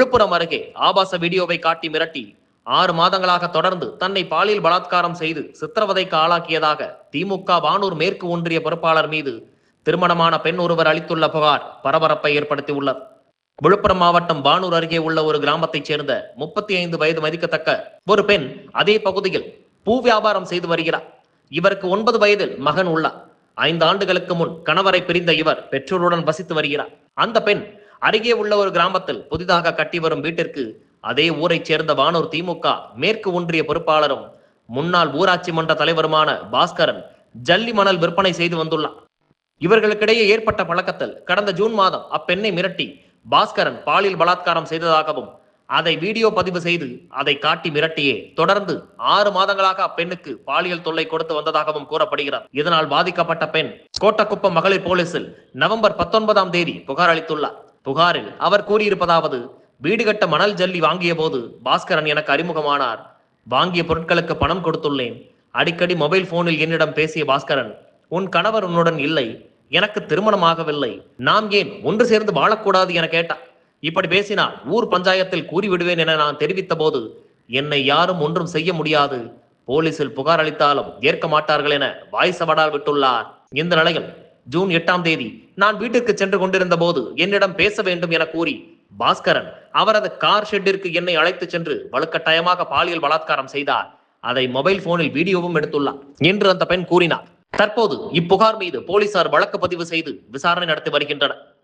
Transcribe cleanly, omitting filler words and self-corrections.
விழுப்புரம் அருகே ஆபாச வீடியோவை காட்டி மிரட்டி 6 மாதங்களாக தொடர்ந்து தன்னை பாலியல் பலாத்காரம் செய்து சித்திரவதைக்கு ஆளாக்கியதாக திமுக வானூர் மேற்கு ஒன்றிய பொறுப்பாளர் மீது திருமணமான பெண் ஒருவர் அளித்துள்ள புகார் பரபரப்பை ஏற்படுத்தியுள்ளது. விழுப்புரம் மாவட்டம் வானூர் அருகே உள்ள ஒரு கிராமத்தைச் சேர்ந்த 35 வயது மதிக்கத்தக்க ஒரு பெண் அதே பகுதியில் பூ வியாபாரம் செய்து வருகிறார். இவருக்கு 9 வயதில் மகன் உள்ளார். 5 ஆண்டுகளுக்கு முன் கணவரை பிரிந்த இவர் பெற்றோருடன் வசித்து வருகிறார். அந்த பெண் அருகே உள்ள ஒரு கிராமத்தில் புதிதாக கட்டி வரும் வீட்டிற்கு அதே ஊரைச் சேர்ந்த வானூர் திமுக மேற்கு ஒன்றிய பொறுப்பாளரும் முன்னாள் ஊராட்சி மன்ற தலைவருமான பாஸ்கரன் ஜல்லி மணல் விற்பனை செய்து வந்துள்ளார். இவர்களுக்கிடையே ஏற்பட்ட பழக்கத்தில் கடந்த ஜூன் மாதம் அப்பெண்ணை மிரட்டி பாஸ்கரன் பாலியல் பலாத்காரம் செய்ததாகவும் அதை வீடியோ பதிவு செய்து அதை காட்டி மிரட்டியே தொடர்ந்து 6 மாதங்களாக அப்பெண்ணுக்கு பாலியல் தொல்லை கொடுத்து வந்ததாகவும் கூறப்படுகிறது. இதனால் பாதிக்கப்பட்ட பெண் கோட்டக்குப்பம் மகளிர் போலீசில் நவம்பர் 19ஆம் தேதி புகார் அளித்துள்ளார். புகாரில் அவர் கூறியிருப்பதாவது: வீடு கட்ட மணல் ஜல்லி வாங்கிய போது பாஸ்கரன் எனக்கு அறிமுகமானார். வாங்கிய பொருட்களுக்கு பணம் கொடுத்துள்ளேன். அடிக்கடி மொபைல் போனில் என்னிடம் பேசிய பாஸ்கரன், உன் கணவர் உன்னுடன் இல்லை, எனக்கு திருமணமாகவில்லை, நாம் ஏன் ஒன்று சேர்ந்து வாழக்கூடாது என கேட்டார். இப்படி பேசினால் ஊர் பஞ்சாயத்தில் கூறிவிடுவேன் என நான் தெரிவித்த போது என்னை யாரும் ஒன்றும் செய்ய முடியாது, போலீசில் புகார் அளித்தாலும் ஏற்க மாட்டார்கள் என வாய் சவடால் விட்டுள்ளார். இந்த நிலையில் ஜூன் 8ஆம் தேதி நான் வீட்டிற்கு சென்று கொண்டிருந்த போது என்னிடம் பேச வேண்டும் என கூறி பாஸ்கரன் அவரது கார் ஷெட்டிற்கு என்னை அழைத்து சென்று வலுக்கட்டாயமாக பாலியல் பலாத்காரம் செய்தார். அதை மொபைல் போனில் வீடியோவும் எடுத்துள்ளார் என்று அந்த பெண் கூறினார். தற்போது இப்புகார் மீது போலீசார் வழக்கு பதிவு செய்து விசாரணை நடத்தி வருகின்றனர்.